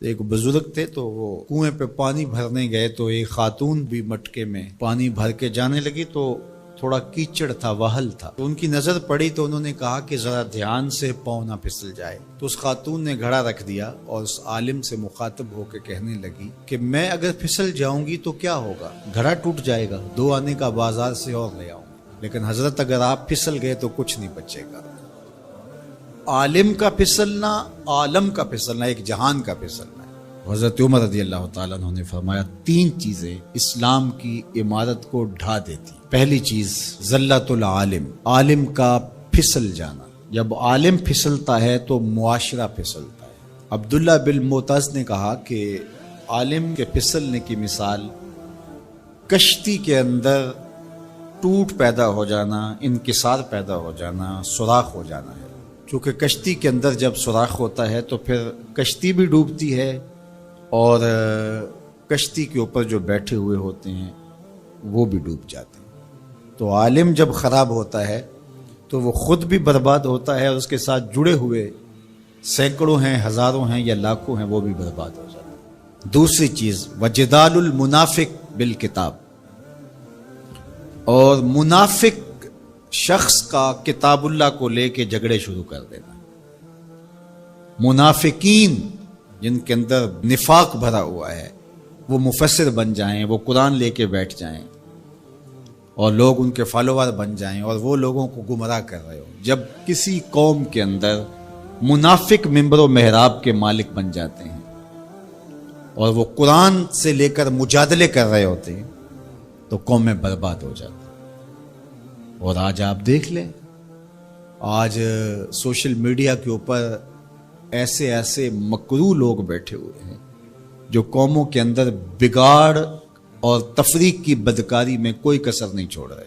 ایک بزرگ تھے تو وہ کنویں پہ پانی بھرنے گئے تو ایک خاتون بھی مٹکے میں پانی بھر کے جانے لگی تو تھوڑا کیچڑ تھا، وہل تھا، تو ان کی نظر پڑی تو انہوں نے کہا کہ ذرا دھیان سے پاؤں نہ پھسل جائے. تو اس خاتون نے گھڑا رکھ دیا اور اس عالم سے مخاطب ہو کے کہنے لگی کہ میں اگر پھسل جاؤں گی تو کیا ہوگا، گھڑا ٹوٹ جائے گا، 2 آنے کا بازار سے اور لے آؤں گا، لیکن حضرت اگر آپ پھسل گئے تو کچھ نہیں بچے گا. عالم کا پھسلنا، عالم کا پھسلنا، ایک جہان کا پھسلنا ہے. حضرت عمر رضی اللہ تعالیٰ عنہ نے فرمایا 3 چیزیں اسلام کی عمارت کو ڈھا دیتی. پہلی چیز ذلت العالم، عالم کا پھسل جانا. جب عالم پھسلتا ہے تو معاشرہ پھسلتا ہے. عبداللہ بن معتز نے کہا کہ عالم کے پھسلنے کی مثال کشتی کے اندر ٹوٹ پیدا ہو جانا، انکسار پیدا ہو جانا، سوراخ ہو جانا ہے. چونکہ کشتی کے اندر جب سوراخ ہوتا ہے تو پھر کشتی بھی ڈوبتی ہے اور کشتی کے اوپر جو بیٹھے ہوئے ہوتے ہیں وہ بھی ڈوب جاتے ہیں. تو عالم جب خراب ہوتا ہے تو وہ خود بھی برباد ہوتا ہے اور اس کے ساتھ جڑے ہوئے سینکڑوں ہیں، ہزاروں ہیں یا لاکھوں ہیں، وہ بھی برباد ہو جاتے ہیں. دوسری چیز وجدال المنافق بالکتاب، اور منافق شخص کا کتاب اللہ کو لے کے جھگڑے شروع کر دینا. منافقین جن کے اندر نفاق بھرا ہوا ہے وہ مفسر بن جائیں، وہ قرآن لے کے بیٹھ جائیں اور لوگ ان کے فالوور بن جائیں اور وہ لوگوں کو گمراہ کر رہے ہو. جب کسی قوم کے اندر منافق ممبر و محراب کے مالک بن جاتے ہیں اور وہ قرآن سے لے کر مجادلے کر رہے ہوتے ہیں تو قومیں برباد ہو جاتی. اور آج آپ دیکھ لیں، آج سوشل میڈیا کے اوپر ایسے ایسے مکروہ لوگ بیٹھے ہوئے ہیں جو قوموں کے اندر بگاڑ اور تفریق کی بدکاری میں کوئی کسر نہیں چھوڑ رہے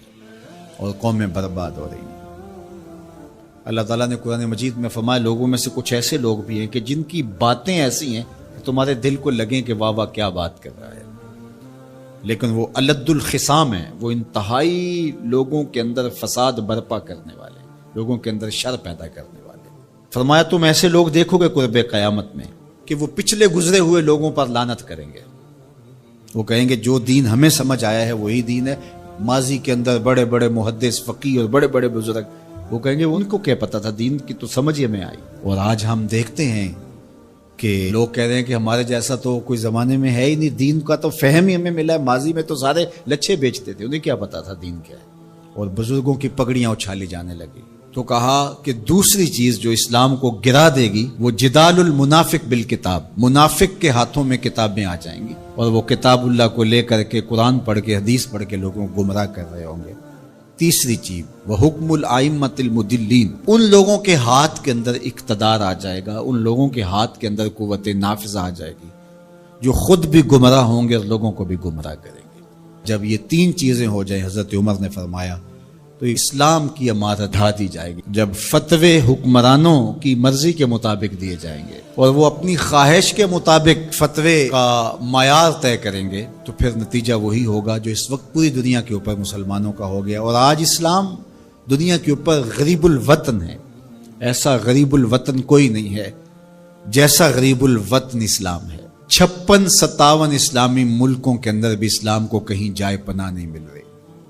اور قومیں برباد ہو رہی ہیں. اللہ تعالیٰ نے قرآن مجید میں فرمایا لوگوں میں سے کچھ ایسے لوگ بھی ہیں کہ جن کی باتیں ایسی ہیں کہ تمہارے دل کو لگیں کہ واہ واہ کیا بات کر رہا ہے، لیکن وہ الد الخصام ہیں، وہ انتہائی لوگوں کے اندر فساد برپا کرنے والے، لوگوں کے اندر شر پیدا کرنے والے. فرمایا تم ایسے لوگ دیکھو گے قرب قیامت میں کہ وہ پچھلے گزرے ہوئے لوگوں پر لعنت کریں گے. وہ کہیں گے جو دین ہمیں سمجھ آیا ہے وہی دین ہے. ماضی کے اندر بڑے بڑے محدث، فقیہ اور بڑے بڑے بزرگ، وہ کہیں گے ان کو کیا پتا تھا، دین کی تو سمجھ ہی ہمیں آئی. اور آج ہم دیکھتے ہیں کہ لوگ کہہ رہے ہیں کہ ہمارے جیسا تو کوئی زمانے میں ہے ہی نہیں، دین کا تو فہم ہی ہمیں ملا ہے. ماضی میں تو سارے لچھے بیچتے تھے، انہیں کیا پتا تھا دین کیا ہے. اور بزرگوں کی پگڑیاں اچھالی جانے لگی. تو کہا کہ دوسری چیز جو اسلام کو گرا دے گی وہ جدال المنافق بالکتاب، منافق کے ہاتھوں میں کتابیں آ جائیں گی اور وہ کتاب اللہ کو لے کر کے قرآن پڑھ کے، حدیث پڑھ کے لوگوں کو گمراہ کر رہے ہوں گے. تیسری چیز وہ حکم الائمۃ المدلین، ان لوگوں کے ہاتھ کے اندر اقتدار آ جائے گا، ان لوگوں کے ہاتھ کے اندر قوت نافذہ آ جائے گی جو خود بھی گمراہ ہوں گے اور لوگوں کو بھی گمراہ کریں گے. جب یہ 3 چیزیں ہو جائیں، حضرت عمر نے فرمایا تو اسلام کی عمارت ڈھا دی جائے گی. جب فتوے حکمرانوں کی مرضی کے مطابق دیے جائیں گے اور وہ اپنی خواہش کے مطابق فتوے کا معیار طے کریں گے تو پھر نتیجہ وہی ہوگا جو اس وقت پوری دنیا کے اوپر مسلمانوں کا ہو گیا. اور آج اسلام دنیا کے اوپر غریب الوطن ہے. ایسا غریب الوطن کوئی نہیں ہے جیسا غریب الوطن اسلام ہے. 56-57 اسلامی ملکوں کے اندر بھی اسلام کو کہیں جائے پناہ نہیں مل رہی.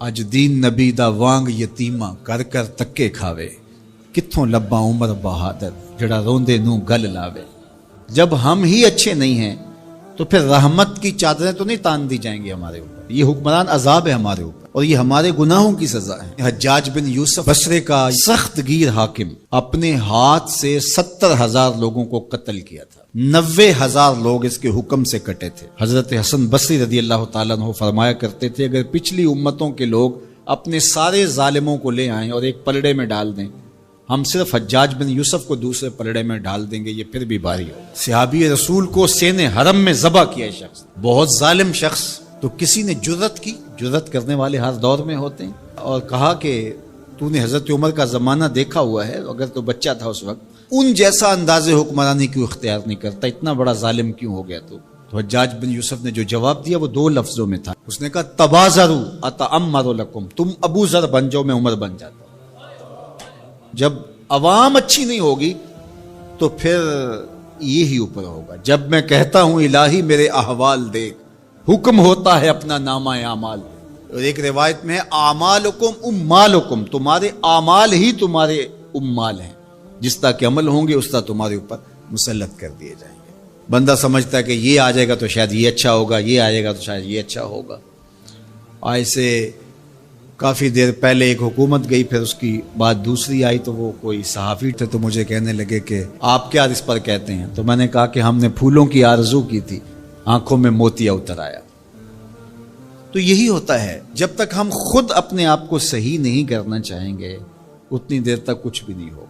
اج دین نبی دا وانگ یتیمہ کر کر تکے کھاوے، کتھوں لبا عمر بہادر جڑا روندے نوں گل لاوے. جب ہم ہی اچھے نہیں ہیں تو پھر رحمت کی چادریں تو نہیں تان دی جائیں گی ہمارے اوپر. یہ حکمران عذاب ہے ہمارے اوپر اور یہ ہمارے گناہوں کی سزا ہے. حجاج بن یوسف بصرے کا سخت گیر حاکم اپنے ہاتھ سے 70,000 لوگوں کو قتل کیا تھا، 90,000 لوگ اس کے حکم سے کٹے تھے. حضرت حسن بصری رضی اللہ تعالیٰ عنہ فرمایا کرتے تھے اگر پچھلی امتوں کے لوگ اپنے سارے ظالموں کو لے آئیں اور ایک پلڑے میں ڈال دیں، ہم صرف حجاج بن یوسف کو دوسرے پلڑے میں ڈال دیں گے، یہ پھر بھی بھاری ہو. صحابی رسول کو سین حرم میں ذبح کیا شخص، بہت ظالم شخص. تو کسی نے جرت کی، جرت کرنے والے ہر دور میں ہوتے ہیں، اور کہا کہ تو نے حضرت عمر کا زمانہ دیکھا ہوا ہے، اگر تو بچہ تھا اس وقت، ان جیسا انداز حکمرانی کیوں اختیار نہیں کرتا، اتنا بڑا ظالم کیوں ہو گیا تو حجاج بن یوسف نے جو جواب دیا وہ 2 لفظوں میں تھا. اس نے کہا تبازروا اتعمر لکم، تم ابو ذر بن جاؤ میں عمر بن جاتا ہوں. جب عوام اچھی نہیں ہوگی تو پھر یہی اوپر ہوگا. جب میں کہتا ہوں الہی میرے احوال دیکھ، حکم ہوتا ہے اپنا نامہ اعمال. اور ایک روایت میں ہے اعمالکم امالکم، تمہارے اعمال ہی تمہارے امال ہیں، جس طرح کے عمل ہوں گے اس طرح تمہارے اوپر مسلط کر دیے جائیں گے. بندہ سمجھتا ہے کہ یہ آ جائے گا تو شاید یہ اچھا ہوگا، یہ آئے گا تو شاید یہ اچھا ہوگا. ایسے کافی دیر پہلے ایک حکومت گئی، پھر اس کی بعد دوسری آئی، تو وہ کوئی صحافی تھے تو مجھے کہنے لگے کہ آپ کیا اس پر کہتے ہیں؟ تو میں نے کہا کہ ہم نے پھولوں کی آرزو کی تھی، آنکھوں میں موتیا اتر آیا. تو یہی ہوتا ہے، جب تک ہم خود اپنے آپ کو صحیح نہیں کرنا چاہیں گے اتنی دیر تک کچھ بھی نہیں ہوگا.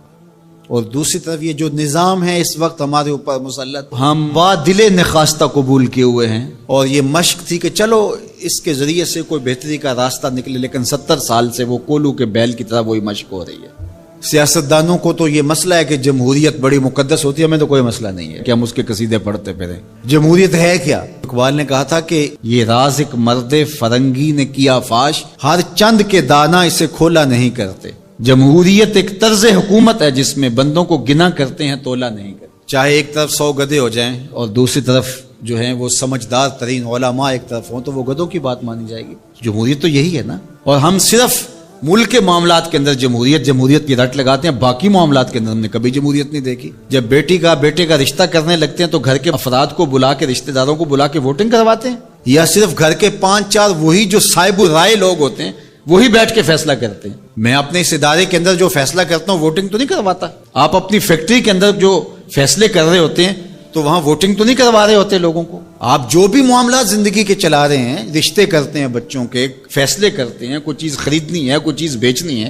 اور دوسری طرف یہ جو نظام ہے اس وقت ہمارے اوپر مسلط، ہم با دل نخواستہ قبول کیے ہوئے ہیں، اور یہ مشق تھی کہ چلو اس کے ذریعے سے کوئی بہتری کا راستہ نکلے، لیکن 70 سال سے وہ کولو کے بیل کی طرح وہی مشق ہو رہی ہے. سیاستدانوں کو تو یہ مسئلہ ہے کہ جمہوریت بڑی مقدس ہوتی ہے، ہمیں تو کوئی مسئلہ نہیں ہے کہ ہم اس کے قصیدے پڑھتے پھریں. جمہوریت ہے کیا؟ اقبال نے کہا تھا کہ یہ راز ایک مرد فرنگی نے کیا فاش، ہر چند کے دانا اسے کھولا نہیں کرتے. جمہوریت ایک طرز حکومت ہے جس میں بندوں کو گنا کرتے ہیں، تولا نہیں کرتے. چاہے ایک طرف 100 گدھے ہو جائیں اور دوسری طرف جو ہیں وہ سمجھدار ترین علماء ایک طرف ہوں، تو وہ گدھوں کی بات مانی جائے گی. جمہوریت تو یہی ہے نا. اور ہم صرف ملک کے معاملات کے اندر جمہوریت کی رٹ لگاتے ہیں، باقی معاملات کے اندر ہم نے کبھی جمہوریت نہیں دیکھی. جب بیٹے کا رشتہ کرنے لگتے ہیں تو گھر کے افراد کو بلا کے، رشتہ داروں کو بلا کے ووٹنگ کرواتے ہیں، یا صرف گھر کے 5-4 وہی جو صاحب الرائے لوگ ہوتے ہیں وہی بیٹھ کے فیصلہ کرتے ہیں؟ میں اپنے اس ادارے کے اندر جو فیصلہ کرتا ہوں ووٹنگ تو نہیں کرواتا. آپ اپنی فیکٹری کے اندر جو فیصلے کر رہے ہوتے ہیں تو وہاں ووٹنگ تو نہیں کروا رہے ہوتے لوگوں کو. آپ جو بھی معاملات زندگی کے چلا رہے ہیں، رشتے کرتے ہیں بچوں کے، فیصلے کرتے ہیں، کوئی چیز خریدنی ہے، کوئی چیز بیچنی ہے،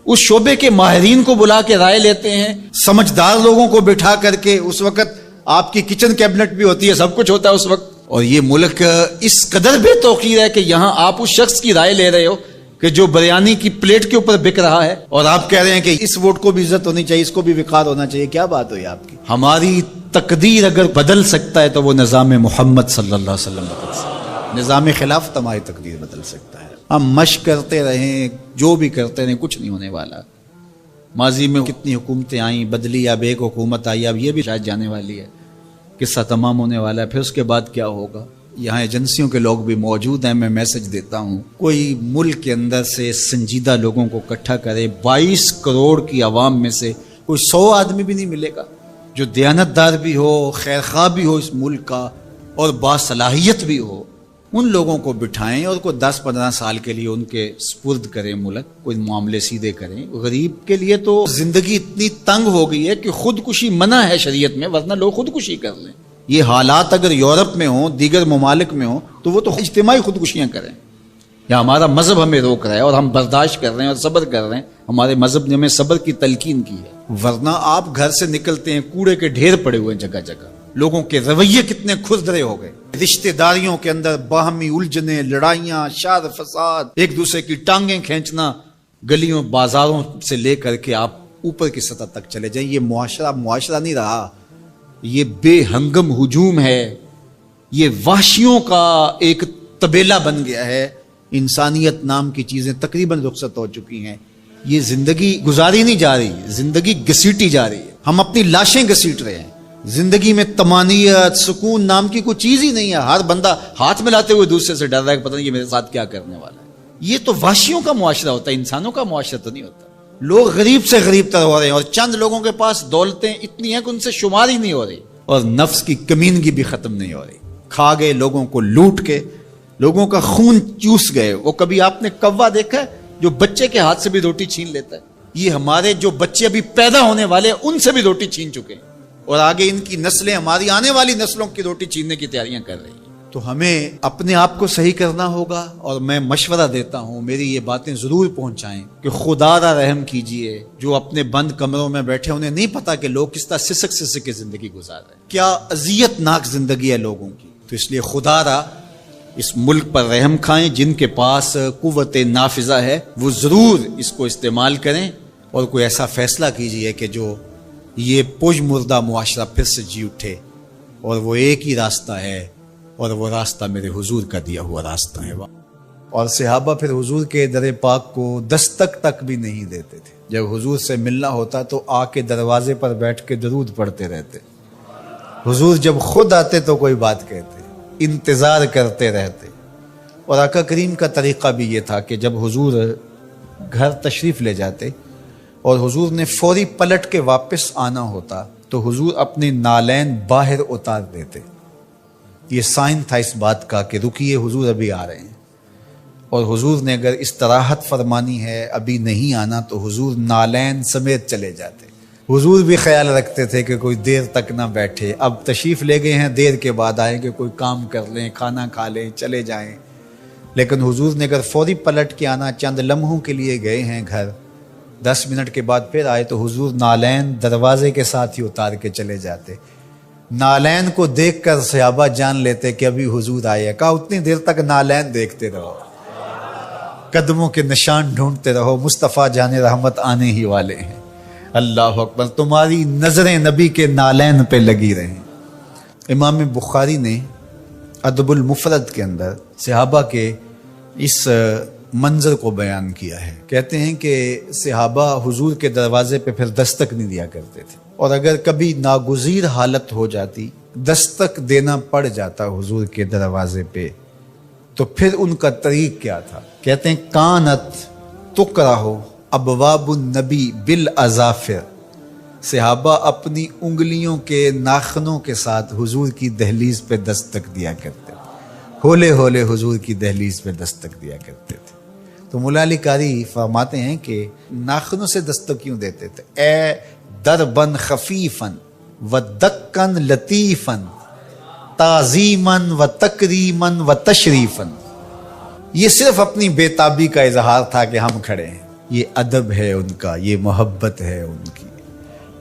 اس شعبے کے ماہرین کو بلا کے رائے لیتے ہیں، سمجھدار لوگوں کو بٹھا کر کے. اس وقت آپ کی کچن کیبنٹ بھی ہوتی ہے، سب کچھ ہوتا ہے اس وقت. اور یہ ملک اس قدر بے توقیر ہے کہ یہاں آپ اس شخص کی رائے لے رہے ہو کہ جو بریانی کی پلیٹ کے اوپر بک رہا ہے، اور آپ کہہ رہے ہیں کہ اس ووٹ کو بھی عزت ہونی چاہیے، اس کو بھی وقار ہونا چاہیے. کیا بات ہوئی آپ کی؟ ہماری تقدیر اگر بدل سکتا ہے تو وہ نظام محمد صلی اللہ علیہ وسلم بدل سکتا ہے. نظام خلافت ہماری تقدیر بدل سکتا ہے. ہم مشق کرتے رہیں، جو بھی کرتے رہیں، کچھ نہیں ہونے والا. ماضی میں کتنی حکومتیں آئیں، بدلی، اب ایک حکومت آئی، اب یہ بھی شاید جانے والی ہے، قصہ تمام ہونے والا ہے. پھر اس کے بعد کیا ہوگا؟ یہاں ایجنسیوں کے لوگ بھی موجود ہیں. میں میسج دیتا ہوں، کوئی ملک کے اندر سے سنجیدہ لوگوں کو اکٹھا کرے. 22 کروڑ کی عوام میں سے کوئی 100 آدمی بھی نہیں ملے گا جو دیانتدار بھی ہو، خیرخواہ بھی ہو اس ملک کا، اور باصلاحیت بھی ہو. ان لوگوں کو بٹھائیں اور کوئی 10-15 سال کے لیے ان کے سپرد کریں ملک، کوئی معاملے سیدھے کریں. غریب کے لیے تو زندگی اتنی تنگ ہو گئی ہے کہ خودکشی منع ہے شریعت میں، ورنہ لوگ خودکشی کر لیں. یہ حالات اگر یورپ میں ہوں، دیگر ممالک میں ہوں، تو وہ تو اجتماعی خودکشیاں کریں. یا ہمارا مذہب ہمیں روک رہا ہے اور ہم برداشت کر رہے ہیں اور صبر کر رہے ہیں. ہمارے مذہب نے ہمیں صبر کی تلقین کی ہے. ورنہ آپ گھر سے نکلتے ہیں، کوڑے کے ڈھیر پڑے ہوئے ہیں جگہ جگہ. لوگوں کے رویے کتنے کھردرے ہو گئے. رشتہ داریوں کے اندر باہمی الجھنیں، لڑائیاں، شر فساد، ایک دوسرے کی ٹانگیں کھینچنا. گلیوں بازاروں سے لے کر کے آپ اوپر کی سطح تک چلے جائیں، یہ معاشرہ نہیں رہا. یہ بے ہنگم ہجوم ہے، یہ وحشیوں کا ایک طبیلہ بن گیا ہے. انسانیت نام کی چیزیں تقریباً رخصت ہو چکی ہیں. یہ زندگی گزاری نہیں جا رہی، زندگی گھسیٹی جا رہی ہے. ہم اپنی لاشیں گھسیٹ رہے ہیں. زندگی میں طمانینت، سکون نام کی کوئی چیز ہی نہیں ہے. ہر بندہ ہاتھ ملاتے ہوئے دوسرے سے ڈر رہا ہے کہ پتہ نہیں یہ میرے ساتھ کیا کرنے والا ہے. یہ تو وحشیوں کا معاشرہ ہوتا ہے، انسانوں کا معاشرہ تو نہیں ہوتا. لوگ غریب سے غریب تر ہو رہے ہیں، اور چند لوگوں کے پاس دولتیں اتنی ہیں کہ ان سے شمار ہی نہیں ہو رہی. اور نفس کی کمینگی بھی ختم نہیں ہو رہی. کھا گئے لوگوں کو، لوٹ کے لوگوں کا خون چوس گئے. وہ کبھی آپ نے کوا دیکھا ہے جو بچے کے ہاتھ سے بھی روٹی چھین لیتا ہے؟ یہ ہمارے جو بچے ابھی پیدا ہونے والے ان سے بھی روٹی چھین چکے ہیں، اور آگے ان کی نسلیں ہماری آنے والی نسلوں کی روٹی چھیننے کی تیاریاں کر رہی ہیں. تو ہمیں اپنے آپ کو صحیح کرنا ہوگا. اور میں مشورہ دیتا ہوں، میری یہ باتیں ضرور پہنچائیں کہ خدا را رحم کیجئے. جو اپنے بند کمروں میں بیٹھے، انہیں نہیں پتا کہ لوگ کس طرح سسک کے زندگی گزار رہے ہیں، کیا اذیت ناک زندگی ہے لوگوں کی. تو اس لیے خدا را اس ملک پر رحم کھائیں. جن کے پاس قوت نافذہ ہے وہ ضرور اس کو استعمال کریں، اور کوئی ایسا فیصلہ کیجئے کہ جو یہ پج مردہ معاشرہ پھر سے جی اٹھے. اور وہ ایک ہی راستہ ہے، اور وہ راستہ میرے حضور کا دیا ہوا راستہ ہے. اور صحابہ پھر حضور کے در پاک کو دستک تک بھی نہیں دیتے تھے. جب حضور سے ملنا ہوتا تو آ کے دروازے پر بیٹھ کے درود پڑھتے رہتے. حضور جب خود آتے تو کوئی بات کہتے، انتظار کرتے رہتے۔ اور آقا کریم کا طریقہ بھی یہ تھا کہ جب حضور گھر تشریف لے جاتے اور حضور نے فوری پلٹ کے واپس آنا ہوتا تو حضور اپنے نالین باہر اتار دیتے۔ یہ سائن تھا اس بات کا کہ رکیے، حضور ابھی آ رہے ہیں۔ اور حضور نے اگر استراحت فرمانی ہے، ابھی نہیں آنا، تو حضور نالین سمیت چلے جاتے۔ حضور بھی خیال رکھتے تھے کہ کوئی دیر تک نہ بیٹھے، اب تشریف لے گئے ہیں، دیر کے بعد آئیں گے، کوئی کام کر لیں، کھانا کھا لیں، چلے جائیں۔ لیکن حضور نے اگر فوری پلٹ کے آنا، چند لمحوں کے لیے گئے ہیں گھر، 10 منٹ کے بعد پھر آئے، تو حضور نالین دروازے کے ساتھ ہی اتار کے چلے جاتے۔ نالین کو دیکھ کر صحابہ جان لیتے کہ ابھی حضور آئے۔ کہا اتنی دیر تک نالین دیکھتے رہو، قدموں کے نشان ڈھونڈتے رہو، مصطفیٰ جان رحمت آنے ہی والے ہیں۔ اللہ اکبر، تمہاری نظریں نبی کے نالین پہ لگی رہیں۔ امام بخاری نے ادب المفرد کے اندر صحابہ کے اس منظر کو بیان کیا ہے۔ کہتے ہیں کہ صحابہ حضور کے دروازے پہ پھر دستک نہیں دیا کرتے تھے، اور اگر کبھی ناگزیر حالت ہو جاتی، دستک دینا پڑ جاتا حضور کے دروازے پہ، تو پھر ان کا طریق کیا تھا؟ کہتے ہیں کانت تقرہ ابواب النبی بالاظافر، صحابہ اپنی انگلیوں کے ناخنوں کے ساتھ حضور کی دہلیز پہ دستک دیا کرتے تھے، ہولے ہولے حضور کی دہلیز پہ دستک دیا کرتے تھے۔ تو مولا علی قاری فرماتے ہیں کہ ناخنوں سے دستک کیوں دیتے تھے؟ اے دربن خفیفن و دکن لطیفن تعظیمن و تکریمن و تشریفن۔ یہ صرف اپنی بے تابی کا اظہار تھا کہ ہم کھڑے ہیں، یہ ادب ہے ان کا، یہ محبت ہے ان کی۔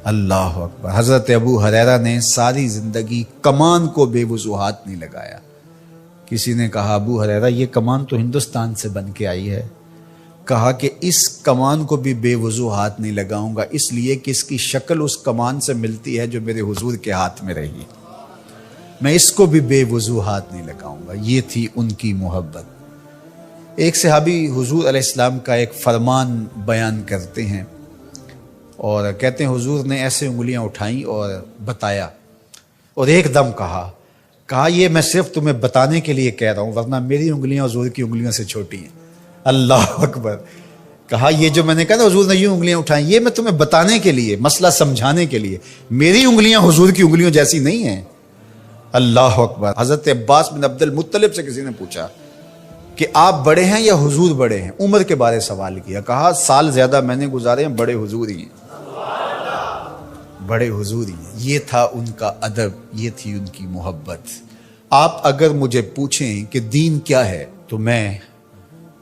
اللہ اکبر۔ حضرت ابو ہریرہ نے ساری زندگی کمان کو بے وضوحات نہیں لگایا۔ کسی نے کہا ابو ہریرہ یہ کمان تو ہندوستان سے بن کے آئی ہے۔ کہا کہ اس کمان کو بھی بے وضوحات نہیں لگاؤں گا، اس لیے کہ اس کی شکل اس کمان سے ملتی ہے جو میرے حضور کے ہاتھ میں رہی، میں اس کو بھی بے وضوحات نہیں لگاؤں گا۔ یہ تھی ان کی محبت۔ ایک صحابی حضور علیہ السلام کا ایک فرمان بیان کرتے ہیں اور کہتے ہیں حضور نے ایسے انگلیاں اٹھائیں اور بتایا، اور ایک دم کہا یہ میں صرف تمہیں بتانے کے لیے کہہ رہا ہوں، ورنہ میری انگلیاں حضور کی انگلیوں سے چھوٹی ہیں۔ اللہ اکبر۔ کہا یہ جو میں نے کہا نا حضور نے یوں انگلیاں اٹھائیں، یہ میں تمہیں بتانے کے لیے، مسئلہ سمجھانے کے لیے، میری انگلیاں حضور کی انگلیوں جیسی نہیں ہیں۔ اللہ اکبر۔ حضرت عباس بن عبد المطلب سے کسی نے پوچھا کہ آپ بڑے ہیں یا حضور بڑے ہیں؟ عمر کے بارے سوال کیا، کہا سال زیادہ میں نے گزارے ہیں، بڑے حضور ہی ہیں، بڑے حضور ہی ہیں۔ یہ تھا ان کا ادب، یہ تھی ان کی محبت۔ آپ اگر مجھے پوچھیں کہ دین کیا ہے تو میں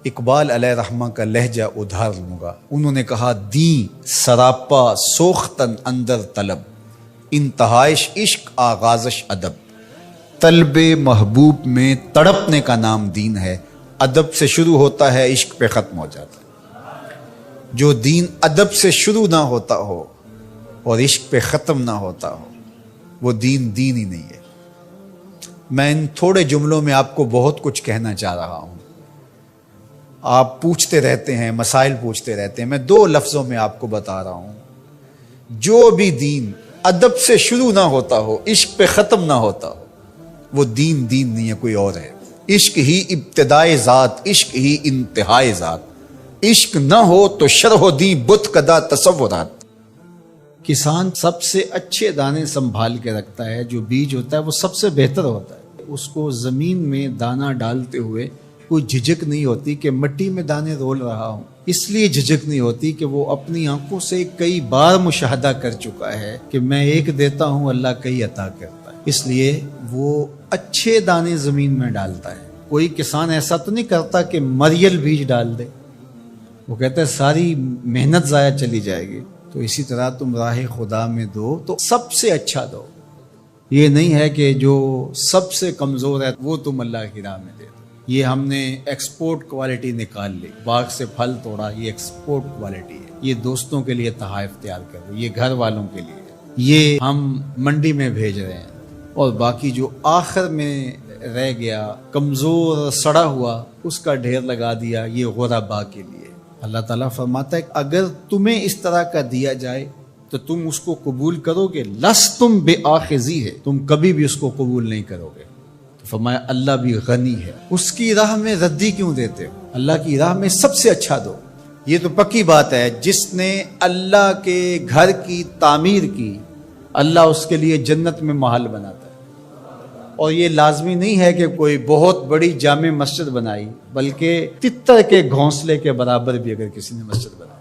اقبال علیہ رحمہ کا لہجہ ادھار لوں گا۔ انہوں نے کہا دین سراپا سوختن اندر طلب، انتہائش عشق آغازش ادب۔ طلب محبوب میں تڑپنے کا نام دین ہے، ادب سے شروع ہوتا ہے، عشق پہ ختم ہو جاتا ہے۔ جو دین ادب سے شروع نہ ہوتا ہو اور عشق پہ ختم نہ ہوتا ہو، وہ دین ہی نہیں ہے۔ میں ان تھوڑے جملوں میں آپ کو بہت کچھ کہنا چاہ رہا ہوں۔ آپ پوچھتے رہتے ہیں، مسائل پوچھتے رہتے ہیں، میں 2 لفظوں میں آپ کو بتا رہا ہوں۔ جو بھی دین ادب سے شروع نہ ہوتا ہو، عشق پہ ختم نہ ہوتا ہو، وہ دین نہیں ہے، کوئی اور ہے۔ عشق ہی ابتدائے ذات، عشق ہی انتہائے ذات، عشق نہ ہو تو شرح دین بت کدا تصورات۔ کسان سب سے اچھے دانے سنبھال کے رکھتا ہے، جو بیج ہوتا ہے وہ سب سے بہتر ہوتا ہے۔ اس کو زمین میں دانہ ڈالتے ہوئے کوئی جھجک نہیں ہوتی کہ مٹی میں دانے رول رہا ہوں، اس لیے جھجک نہیں ہوتی کہ وہ اپنی آنکھوں سے کئی بار مشاہدہ کر چکا ہے کہ میں ایک دیتا ہوں، اللہ کئی عطا کرتا ہے، اس لیے وہ اچھے دانے زمین میں ڈالتا ہے۔ کوئی کسان ایسا تو نہیں کرتا کہ مریل بیج ڈال دے، وہ کہتا ہے ساری محنت ضائع چلی جائے گی۔ تو اسی طرح تم راہ خدا میں دو تو سب سے اچھا دو، یہ نہیں ہے کہ جو سب سے کمزور ہے وہ تم اللہ کی راہ میں دے دو۔ یہ ہم نے ایکسپورٹ کوالٹی نکال لی، باغ سے پھل توڑا، یہ ایکسپورٹ کوالٹی ہے، یہ دوستوں کے لیے تحائف تیار کر رہے، یہ گھر والوں کے لیے، یہ ہم منڈی میں بھیج رہے ہیں، اور باقی جو آخر میں رہ گیا کمزور سڑا ہوا اس کا ڈھیر لگا دیا، یہ غربا کے لیے۔ اللہ تعالیٰ فرماتا ہے کہ اگر تمہیں اس طرح کا دیا جائے تو تم اس کو قبول کرو گے؟ لستم بآخذی ہے، تم کبھی بھی اس کو قبول نہیں کرو گے۔ تو فرمایا اللہ بھی غنی ہے، اس کی راہ میں ردی کیوں دیتے ہو؟ اللہ کی راہ میں سب سے اچھا دو۔ یہ تو پکی بات ہے، جس نے اللہ کے گھر کی تعمیر کی اللہ اس کے لیے جنت میں محل بناتا ہے۔ اور یہ لازمی نہیں ہے کہ کوئی بہت بڑی جامع مسجد بنائی، بلکہ تتر کے گھونسلے کے برابر بھی اگر کسی نے مسجد بنائی،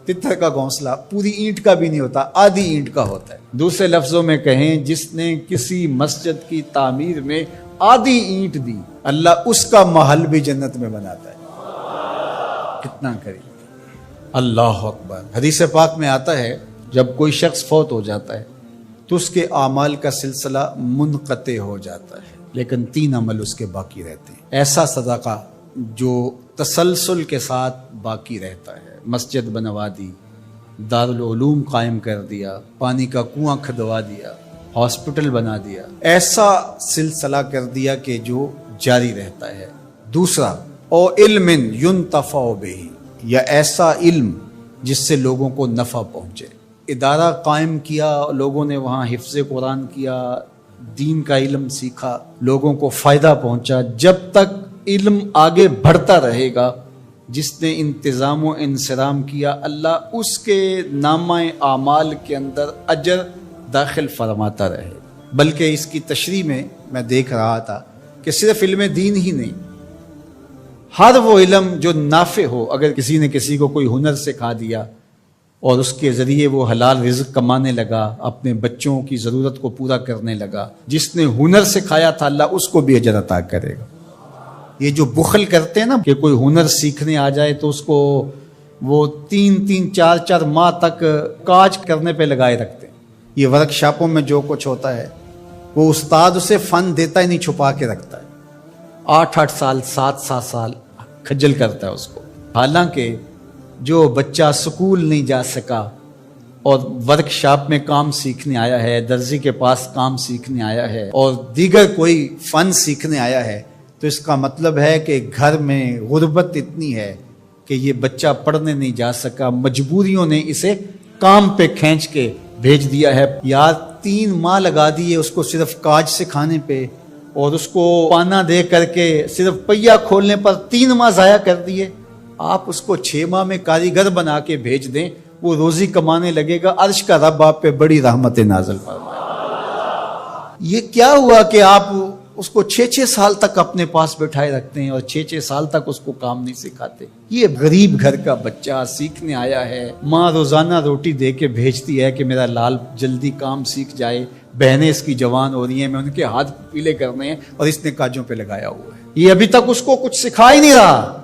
تتر کا گھونسلہ پوری اینٹ کا بھی نہیں ہوتا، آدھی اینٹ کا ہوتا ہے۔ دوسرے لفظوں میں کہیں، جس نے کسی مسجد کی تعمیر میں آدھی اینٹ دی، اللہ اس کا محل بھی جنت میں بناتا ہے۔ کتنا قریب! اللہ اکبر۔ حدیث پاک میں آتا ہے جب کوئی شخص فوت ہو جاتا ہے تو اس کے اعمال کا سلسلہ منقطع ہو جاتا ہے، لیکن 3 عمل اس کے باقی رہتے ہیں۔ ایسا صدقہ جو تسلسل کے ساتھ باقی رہتا ہے، مسجد بنوا دی، دارالعلوم قائم کر دیا، پانی کا کنواں کھدوا دیا، ہاسپٹل بنا دیا، ایسا سلسلہ کر دیا کہ جو جاری رہتا ہے۔ دوسرا، او علم ينتفع بہ، یا ایسا علم جس سے لوگوں کو نفع پہنچے۔ ادارہ قائم کیا، لوگوں نے وہاں حفظ قرآن کیا، دین کا علم سیکھا، لوگوں کو فائدہ پہنچا۔ جب تک علم آگے بڑھتا رہے گا، جس نے انتظام و انصرام کیا، اللہ اس کے نامہ اعمال کے اندر اجر داخل فرماتا رہے۔ بلکہ اس کی تشریح میں دیکھ رہا تھا کہ صرف علم دین ہی نہیں، ہر وہ علم جو نافع ہو، اگر کسی نے کسی کو کوئی ہنر سکھا دیا اور اس کے ذریعے وہ حلال رزق کمانے لگا، اپنے بچوں کی ضرورت کو پورا کرنے لگا، جس نے ہنر سکھایا تھا اللہ اس کو بھی اجر عطا کرے گا۔ یہ جو بخل کرتے ہیں نا کہ کوئی ہنر سیکھنے آ جائے تو اس کو وہ 3-4 ماہ تک کاج کرنے پہ لگائے رکھتے ہیں۔ یہ ورک شاپوں میں جو کچھ ہوتا ہے، وہ استاد اسے فن دیتا ہی نہیں، چھپا کے رکھتا ہے۔ 8 سال 7 سال کھجل کرتا ہے اس کو۔ حالانکہ جو بچہ سکول نہیں جا سکا اور ورک شاپ میں کام سیکھنے آیا ہے، درزی کے پاس کام سیکھنے آیا ہے، اور دیگر کوئی فن سیکھنے آیا ہے، تو اس کا مطلب ہے کہ گھر میں غربت اتنی ہے کہ یہ بچہ پڑھنے نہیں جا سکا، مجبوریوں نے اسے کام پہ کھینچ کے بھیج دیا ہے۔ یار 3 ماہ لگا دیے اس کو صرف کاج سکھانے پہ، اور اس کو پانا دے کر کے صرف پہیا کھولنے پر 3 ماہ ضائع کر دیے۔ آپ اس کو 6 ماہ میں کاریگر بنا کے بھیج دیں، وہ روزی کمانے لگے گا، عرش کا رب آپ پہ بڑی رحمت نازل فرمائے۔ یہ کیا ہوا کہ آپ اس کو 6 سال تک اپنے پاس بٹھائے رکھتے ہیں اور 6 سال تک اس کو کام نہیں سکھاتے؟ یہ غریب گھر کا بچہ سیکھنے آیا ہے، ماں روزانہ روٹی دے کے بھیجتی ہے کہ میرا لال جلدی کام سیکھ جائے، بہنیں اس کی جوان ہو رہی ہیں، میں ان کے ہاتھ پیلے کرنے ہیں، اور اس نے کاجوں پہ لگایا ہوا ہے۔ یہ ابھی تک اس کو کچھ سکھا ہی نہیں رہا،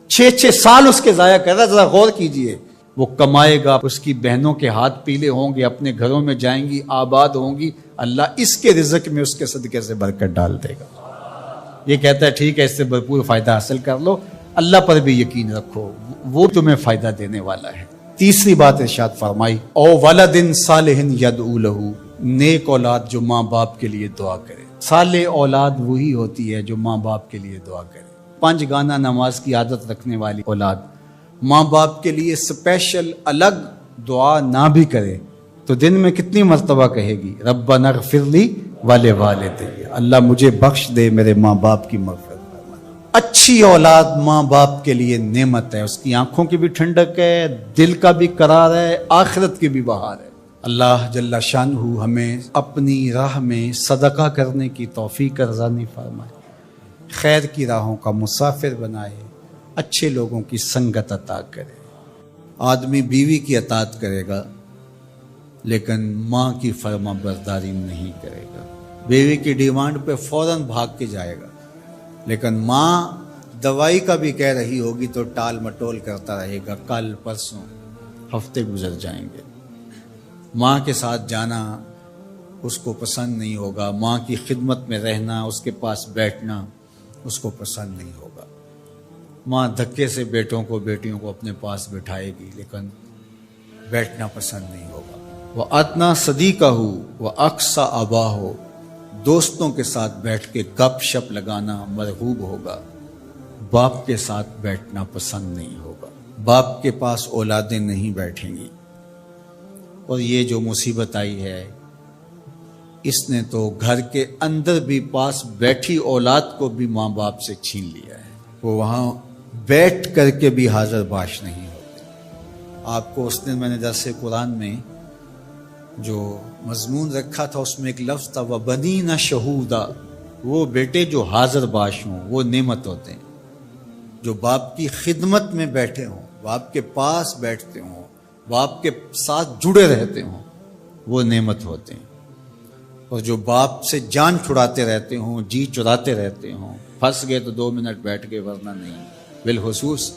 6 سال اس کے ضائع کر رہا۔ ذرا غور کیجئے، وہ کمائے گا، اس کی بہنوں کے ہاتھ پیلے ہوں گے، اپنے گھروں میں جائیں گی، آباد ہوں گی، اللہ اس کے رزق میں اس کے صدقے سے برکت ڈال دے گا۔ یہ کہتا ہے ٹھیک ہے، اس سے بھرپور فائدہ حاصل کر لو، اللہ پر بھی یقین رکھو، وہ تمہیں فائدہ دینے والا ہے۔ تیسری بات ارشاد فرمائی، او ولد صالح یدعو لہ، نیک اولاد جو ماں باپ کے لیے دعا کرے۔ صالح اولاد وہی ہوتی ہے جو ماں باپ کے لیے دعا کرے۔ 5 گانا نماز کی عادت رکھنے والی اولاد ماں باپ کے لیے سپیشل الگ دعا نہ بھی کرے تو دن میں کتنی مرتبہ کہے گی، ربنا اغفر لی ولوالدی، اللہ مجھے بخش دے، میرے ماں باپ کی مغفرت فرما۔ اچھی اولاد ماں باپ کے لیے نعمت ہے، اس کی آنکھوں کی بھی ٹھنڈک ہے، دل کا بھی قرار ہے، آخرت کی بھی بہار ہے۔ اللہ جل شانہ ہمیں اپنی راہ میں صدقہ کرنے کی توفیق ارزانی فرمائے، خیر کی راہوں کا مسافر بنائے، اچھے لوگوں کی سنگت عطا کرے۔ آدمی بیوی کی اطاعت کرے گا لیکن ماں کی فرما برداری نہیں کرے گا، بیوی کی ڈیمانڈ پہ فوراً بھاگ کے جائے گا، لیکن ماں دوائی کا بھی کہہ رہی ہوگی تو ٹال مٹول کرتا رہے گا، کل پرسوں ہفتے گزر جائیں گے۔ ماں کے ساتھ جانا اس کو پسند نہیں ہوگا، ماں کی خدمت میں رہنا، اس کے پاس بیٹھنا اس کو پسند نہیں ہوگا۔ ماں دھکے سے بیٹوں کو بیٹیوں کو اپنے پاس بٹھائے گی لیکن بیٹھنا پسند نہیں ہوگا۔ وَأَدْنَا صَدِيقَهُ وَأَقْصَى أَبَاهُ، دوستوں کے ساتھ بیٹھ کے گپ شپ لگانا مرغوب ہوگا، باپ کے ساتھ بیٹھنا پسند نہیں ہوگا۔ باپ کے پاس اولادیں نہیں بیٹھیں گی، اور یہ جو مصیبت آئی ہے اس نے تو گھر کے اندر بھی پاس بیٹھی اولاد کو بھی ماں باپ سے چھین لیا ہے. وہ وہاں بیٹھ کر کے بھی حاضر باش نہیں ہوتے. آپ کو اس دن میں نے درس قرآن میں جو مضمون رکھا تھا اس میں ایک لفظ تھا وَبَنِينَ شَهُودًا. وہ بیٹے جو حاضر باش ہوں وہ نعمت ہوتے ہیں. جو باپ کی خدمت میں بیٹھے ہوں، باپ کے پاس بیٹھتے ہوں، باپ کے ساتھ جڑے رہتے ہوں، وہ نعمت ہوتے ہیں. اور جو باپ سے جان چھڑاتے رہتے ہوں، جی چراتے رہتے ہوں، پھنس گئے تو 2 منٹ بیٹھ گئے ورنہ نہیں. بالخصوص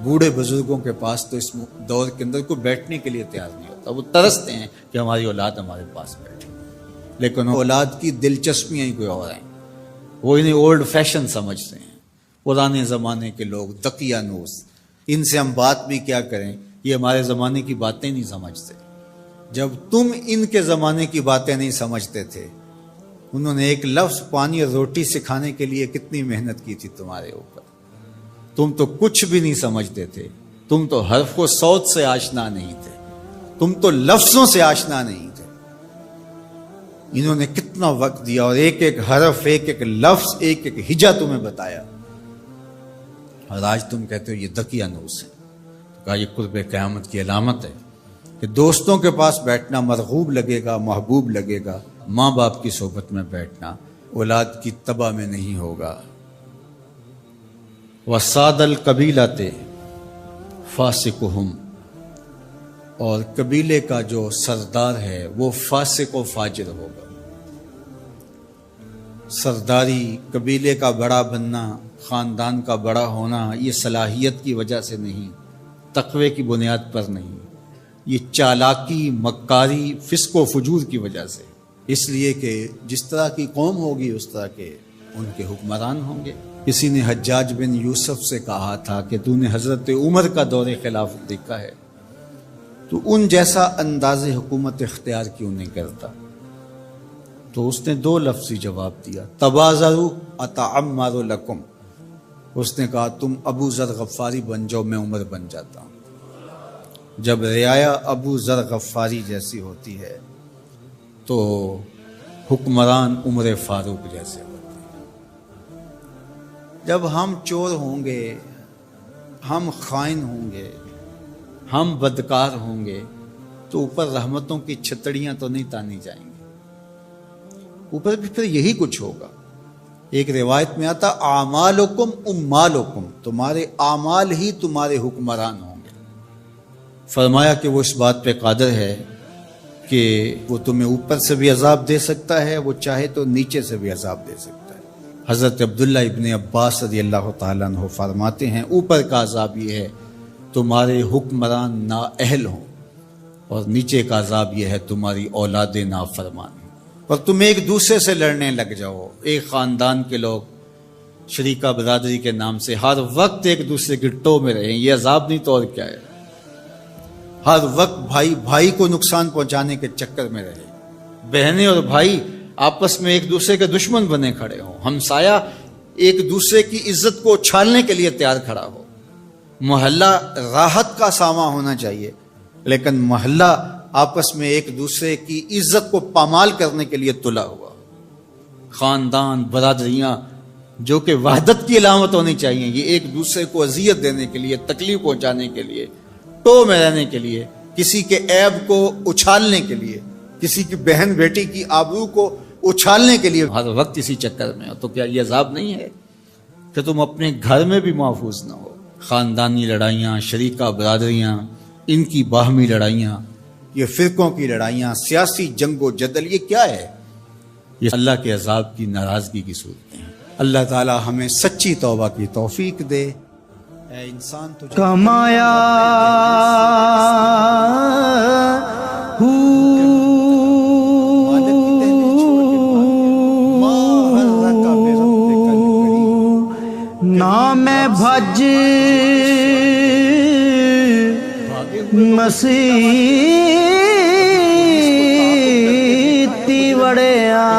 بوڑھے بزرگوں کے پاس تو اس دور کے اندر کوئی بیٹھنے کے لیے تیار نہیں ہوتا. وہ ترستے ہیں کہ ہماری اولاد ہمارے پاس بیٹھے، لیکن اولاد کی دلچسپیاں ہی کوئی اور ہیں. وہ انہیں اولڈ فیشن سمجھتے ہیں. پرانے زمانے کے لوگ دقیانوس، ان سے ہم بات بھی کیا کریں، یہ ہمارے زمانے کی باتیں نہیں سمجھتے. جب تم ان کے زمانے کی باتیں نہیں سمجھتے تھے، انہوں نے ایک لفظ پانی اور روٹی سکھانے کے لیے کتنی محنت کی تھی تمہارے اوپر. تم تو کچھ بھی نہیں سمجھتے تھے. تم تو حرف و صوت سے آشنا نہیں تھے. تم تو لفظوں سے آشنا نہیں تھے. انہوں نے کتنا وقت دیا اور ایک ایک حرف، ایک ایک لفظ، ایک ایک ہجا تمہیں بتایا. اور آج تم کہتے ہو یہ دقیانوس ہے. کہا یہ قرب قیامت کی علامت ہے کہ دوستوں کے پاس بیٹھنا مرغوب لگے گا، محبوب لگے گا. ماں باپ کی صحبت میں بیٹھنا اولاد کی تباہ میں نہیں ہوگا. وَسَادَ الْقَبِيلَةِ فَاسِقُهُمْ. اور قبیلے کا جو سردار ہے وہ فاسق و فاجر ہوگا. سرداری، قبیلے کا بڑا بننا، خاندان کا بڑا ہونا، یہ صلاحیت کی وجہ سے نہیں، تقوی کی بنیاد پر نہیں، یہ چالاکی، مکاری، فسق و فجور کی وجہ سے. اس لیے کہ جس طرح کی قوم ہوگی اس طرح کے ان کے حکمران ہوں گے. کسی نے حجاج بن یوسف سے کہا تھا کہ تو نے حضرت عمر کا دور خلافت دیکھا ہے، تو ان جیسا انداز حکومت اختیار کیوں نہیں کرتا؟ تو اس نے 2 لفظی جواب دیا، تبازروا اتعمر لکم. اس نے کہا تم ابو ذر غفاری بن جاؤ، میں عمر بن جاتا ہوں. جب رعایا ابو ذر غفاری جیسی ہوتی ہے تو حکمران عمر فاروق جیسے ہوتے ہیں. جب ہم چور ہوں گے، ہم خائن ہوں گے، ہم بدکار ہوں گے تو اوپر رحمتوں کی چھتڑیاں تو نہیں تانی جائیں گی. اوپر بھی پھر یہی کچھ ہوگا. ایک روایت میں آتا اعمالکم امالکم، تمہارے اعمال ہی تمہارے حکمران ہوں گے. فرمایا کہ وہ اس بات پہ قادر ہے کہ وہ تمہیں اوپر سے بھی عذاب دے سکتا ہے، وہ چاہے تو نیچے سے بھی عذاب دے سکتا ہے. حضرت عبداللہ ابن عباس رضی اللہ تعالیٰ عنہ فرماتے ہیں اوپر کا عذاب یہ ہے تمہارے حکمران نااہل ہوں، اور نیچے کا عذاب یہ ہے تمہاری اولاد نافرمان ہوں، اور تم ایک دوسرے سے لڑنے لگ جاؤ. ایک خاندان کے لوگ شریکہ برادری کے نام سے ہر وقت ایک دوسرے کی ٹو میں رہیں، یہ عذاب نہیں تو اور کیا ہے. ہر وقت بھائی بھائی کو نقصان پہنچانے کے چکر میں رہے، بہنیں اور بھائی آپس میں ایک دوسرے کے دشمن بنے کھڑے ہوں، ہمسایہ ایک دوسرے کی عزت کو اچھالنے کے لیے تیار کھڑا ہو. محلہ راحت کا ساما ہونا چاہیے، لیکن محلہ آپس میں ایک دوسرے کی عزت کو پامال کرنے کے لیے تلا ہوا. خاندان، برادریاں جو کہ وحدت کی علامت ہونی چاہیے، یہ ایک دوسرے کو اذیت دینے کے لیے، تکلیف پہنچانے کے لیے، ٹو میں رہنے کے لیے، کسی کے عیب کو اچھالنے کے لیے، کسی کی بہن بیٹی کی آبرو کو اچھالنے کے لیے ہر وقت اسی چکر میں ہو، تو کیا یہ عذاب نہیں ہے کہ تم اپنے گھر میں بھی محفوظ نہ ہو؟ خاندانی لڑائیاں، شریکہ برادریاں، ان کی باہمی لڑائیاں، یہ فرقوں کی لڑائیاں، سیاسی جنگ و جدل، یہ کیا ہے؟ یہ اللہ کے عذاب کی ناراضگی کی صورتیں ہیں. اللہ تعالی ہمیں سچی توبہ کی توفیق دے. اے انسان تجھے کمایا نہ میں بھج مسیتی وڑیا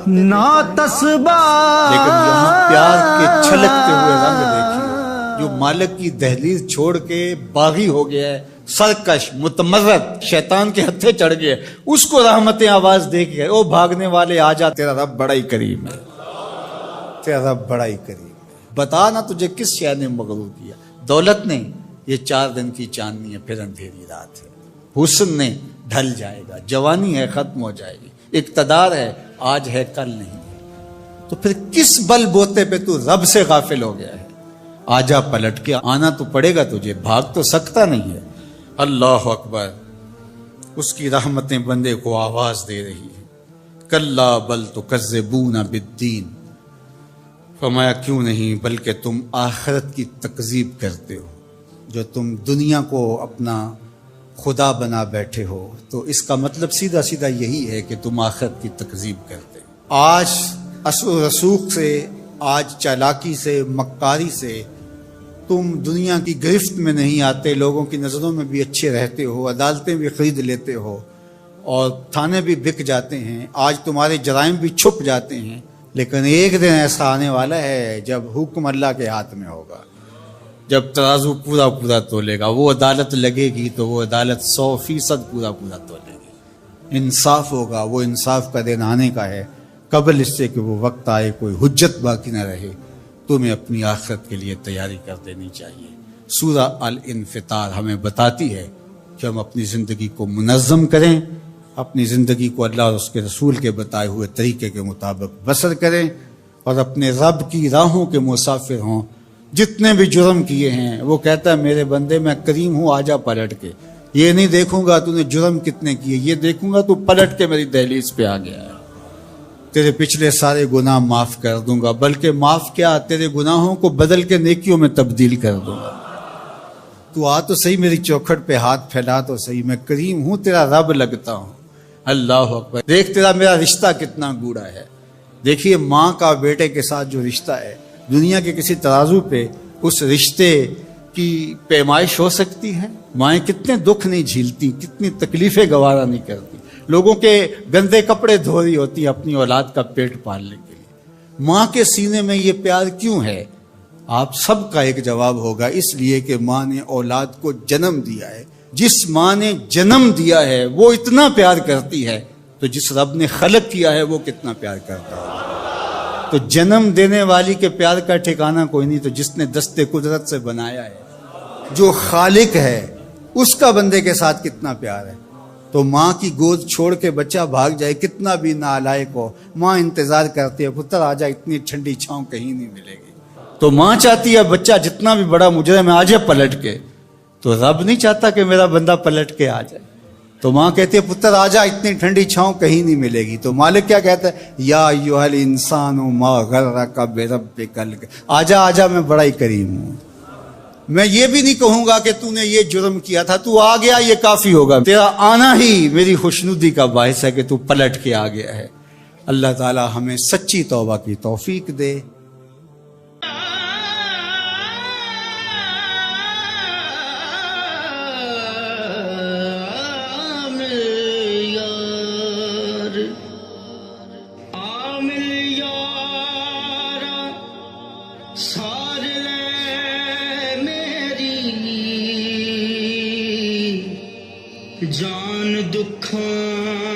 نہ تسبہ، لیکن یہاں پیار کے چھلکتے ہوئے رنگ دیکھیے. جو مالک کی دہلیز چھوڑ کے باغی ہو گیا ہے، سرکش متمرد شیطان کے ہتھے چڑھ گئے، اس کو رحمتیں آواز دے کے او بھاگنے والے آ جا، تیرا رب بڑا ہی کریم ہے، تیرا رب بڑا ہی کریم ہے۔ بتا نا تجھے کس شے نے مغرور کیا؟ دولت نے، یہ 4 دن کی چاندنی ہے، پھر اندھیری رات ہے۔ حسن نے، ڈھل جائے گا، جوانی ہے ختم ہو جائے گی، اقتدار ہے آج ہے کل نہیں ہے، تو پھر کس بل بوتے پہ تو رب سے غافل ہو گیا ہے؟ آجا پلٹ کے، آنا تو پڑے گا تجھے، بھاگ تو سکتا نہیں ہے۔ اللہ اکبر، اس کی رحمتیں بندے کو آواز دے رہی ہیں۔ کلا بل تکذبون بالدین، فرمایا کیوں نہیں، بلکہ تم آخرت کی تکذیب کرتے ہو۔ جو تم دنیا کو اپنا خدا بنا بیٹھے ہو تو اس کا مطلب سیدھا سیدھا یہی ہے کہ تم آخرت کی تکذیب کرتے ہو۔ آج اثر و رسوخ سے، آج چالاکی سے، مکاری سے تم دنیا کی گرفت میں نہیں آتے، لوگوں کی نظروں میں بھی اچھے رہتے ہو، عدالتیں بھی خرید لیتے ہو اور تھانے بھی بک جاتے ہیں، آج تمہارے جرائم بھی چھپ جاتے ہیں، لیکن ایک دن ایسا آنے والا ہے جب حکم اللہ کے ہاتھ میں ہوگا، جب ترازو پورا پورا تولے گا، وہ عدالت لگے گی تو وہ عدالت 100% پورا پورا تولے گی، انصاف ہوگا، وہ انصاف کا دن آنے کا ہے۔ قبل اس سے کہ وہ وقت آئے کوئی حجت باقی نہ رہے، تمہیں اپنی آخرت کے لیے تیاری کر دینی چاہیے۔ سورہ الانفطار ہمیں بتاتی ہے کہ ہم اپنی زندگی کو منظم کریں، اپنی زندگی کو اللہ اور اس کے رسول کے بتائے ہوئے طریقے کے مطابق بسر کریں اور اپنے رب کی راہوں کے مسافر ہوں۔ جتنے بھی جرم کیے ہیں وہ کہتا ہے میرے بندے میں کریم ہوں، آجا پلٹ کے، یہ نہیں دیکھوں گا تو نے جرم کتنے کیے، یہ دیکھوں گا تو پلٹ کے میری دہلیز پہ آ گیا ہے، تیرے پچھلے سارے گناہ معاف کر دوں گا، بلکہ معاف کیا، تیرے گناہوں کو بدل کے نیکیوں میں تبدیل کر دوں گا۔ تو آ تو صحیح میری چوکھٹ پہ ہاتھ پھیلا تو صحیح، میں کریم ہوں، تیرا رب لگتا ہوں۔ اللہ اکبر، دیکھ تیرا میرا رشتہ کتنا گوڑا ہے۔ دیکھیے ماں کا بیٹے کے ساتھ جو رشتہ ہے، دنیا کے کسی ترازو پہ اس رشتے کی پیمائش ہو سکتی ہے؟ مائیں کتنے دکھ نہیں جھیلتی، کتنی تکلیفیں گوارا نہیں کرتی، لوگوں کے گندے کپڑے دھو رہی ہوتی اپنی اولاد کا پیٹ پالنے کے لیے۔ ماں کے سینے میں یہ پیار کیوں ہے؟ آپ سب کا ایک جواب ہوگا، اس لیے کہ ماں نے اولاد کو جنم دیا ہے۔ جس ماں نے جنم دیا ہے وہ اتنا پیار کرتی ہے تو جس رب نے خلق کیا ہے وہ کتنا پیار کرتا ہے۔ تو جنم دینے والی کے پیار کا ٹھکانہ کوئی نہیں، تو جس نے دستے قدرت سے بنایا ہے، جو خالق ہے، اس کا بندے کے ساتھ کتنا پیار ہے۔ تو ماں کی گود چھوڑ کے بچہ بھاگ جائے، کتنا بھی نالائق ہو، ماں انتظار کرتی ہے، پتر آ جا، اتنی ٹھنڈی چھاؤں کہیں نہیں ملے گی۔ تو ماں چاہتی ہے بچہ جتنا بھی بڑا مجرم ہے آ جائے پلٹ کے، تو رب نہیں چاہتا کہ میرا بندہ پلٹ کے آ جائے۔ تو ماں کہتی ہے پتر آ جا، اتنی ٹھنڈی چھاؤں کہیں نہیں ملے گی۔ تو مالک کیا کہتا ہے، یا ایھا الانسان ما غرک بربک آ جا آ جا، میں بڑا ہی کریم ہوں۔ میں یہ بھی نہیں کہوں گا کہ تو نے یہ جرم کیا تھا، تو آ گیا یہ کافی ہوگا، تیرا آنا ہی میری خوشنودی کا باعث ہے کہ تو پلٹ کے آ گیا ہے۔ اللہ تعالی ہمیں سچی توبہ کی توفیق دے۔ جان دکھاں